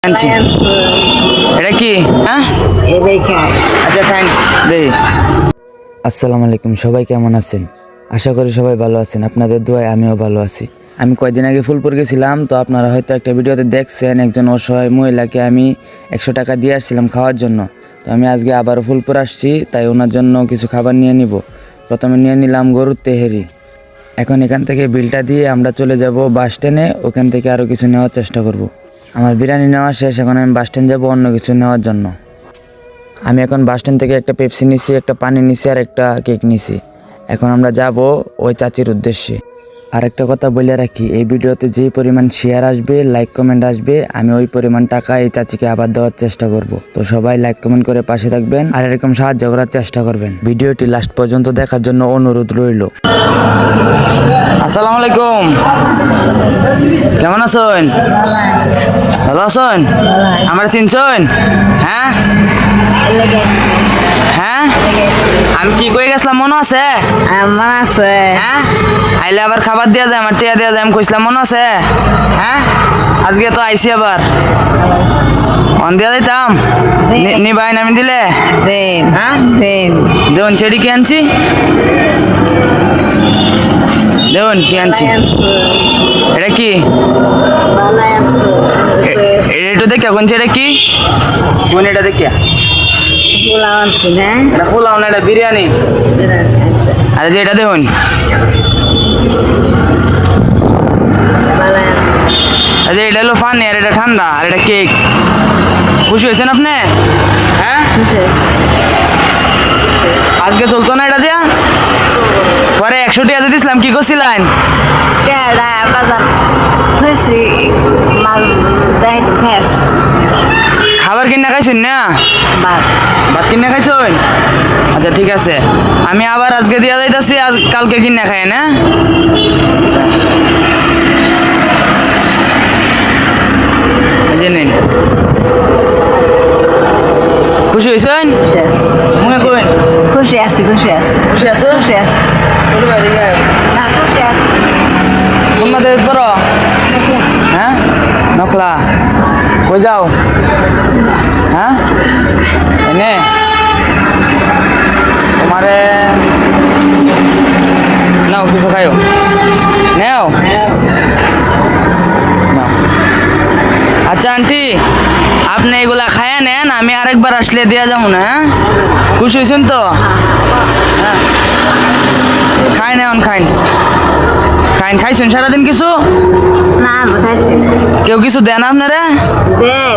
আনছি এটা কি হ্যাঁ আচ্ছা খাই দে। আসসালামু আলাইকুম, সবাই কেমন আছেন? আশা করি সবাই ভালো আছেন। আপনাদের দোয়ায় আমিও ভালো আছি। আমি কয়দিন আগে ফুলপুর গেছিলাম, তো আপনারা হয়তো একটা ভিডিওতে দেখছেন একজন অসহায় মহিলাকে আমি 100 টাকা দিয়ে আসছিলাম খাওয়ার জন্য। তো আমি আজকে আবারও ফুলপুর আসছি, তাই ওনার জন্য কিছু খাবার নিয়ে নিব। প্রথমে নিয়ে নিলাম গরুর তেহেরি। এখন এখান থেকে বিলটা দিয়ে আমরা চলে যাব বাস স্ট্যান্ডে, ওখান থেকে আরও কিছু নেওয়ার চেষ্টা করব। আমার বিরিয়ানি নেওয়া শেষ, এখন আমি বাস স্ট্যান্ড যাবো অন্য কিছু নেওয়ার জন্য। আমি এখন বাস স্ট্যান্ড থেকে একটা পেপসি নিছি, একটা পানি নিছি আর একটা কেক নিছি। এখন আমরা যাব ওই চাচির উদ্দেশ্যে। আর একটা কথা বলে রাখি, এই ভিডিওতে যেই পরিমাণ শেয়ার আসবে, লাইক কমেন্ট আসবে, আমি ওই পরিমাণ টাকা এই চাচিকে আবার দেওয়ার চেষ্টা করব। তো সবাই লাইক কমেন্ট করে পাশে থাকবেন আর এরকম সাহায্য করার চেষ্টা করবেন। ভিডিওটি লাস্ট পর্যন্ত দেখার জন্য অনুরোধ রইল। আসসালামু আলাইকুম, কেমন আছেন? ভালো আছেন? আমার চিনছেন? হ্যাঁ হ্যাঁ, আমি কি কই গেছিলাম মনে আছে? আমার আছে। হ্যাঁ, আইলে আবার খাবার দেওয়া যায়, আমার টিয়া দেওয়া যায়, আমি কইছিলাম মনে আছে? হ্যাঁ, আজকে তো আইসি আবার অন দিয়া যাইতাম নিবাই আমি দিলে। দেন হ্যাঁ দেন দেখুন চেড়ি কি আনছি, দেখুন কি আনছি। এটা কি এটা দেখিয়া কোন এটা কি কোন এটা দেখিয়া? পোলাও আনছি না। এটা পোলাও না, এটা বিরিয়ানি। আরে যে এটা দেখুন, আরে এটা হলো পানি আর এটা ঠান্ডা আর এটা কেক। খুশি হয়েছেন আপনি? হ্যাঁ, আজকে চলতো না এটা দিয়া, পরে 100 টাকা দিয়ে দিছিলাম, কি করছিলেন? খাবার কিনে খাইছেন না? ভাত কিনে খাইছেন? আচ্ছা ঠিক আছে, আমি আবার আজকে দিয়া যাইতাছি, আজ কালকে কিনে খাই না। জানেন খুশি হয়েছেন? মনে করেন খুশি আছি খুশি আছি খুশি আছো? খুশি আছি না খুশি আছি। কোন মাঝে করো? হ্যাঁ নকলা কই যাও? হ্যাঁ এনে তোমারে নাও কিছু খাইও, নেও নাও। আচ্ছা আন্টি, আপনি এগুলা খায়া নেন, আমি আরেকবার আসলে দিয়া যাবো না। হ্যাঁ, খুশি হয়েছেন তো? হ্যাঁ, খাই নেন খাইন খাইন। খাইছেন সারাদিন কিছু? না খাইছি কেউ কিছু দেন আপনারা? দেন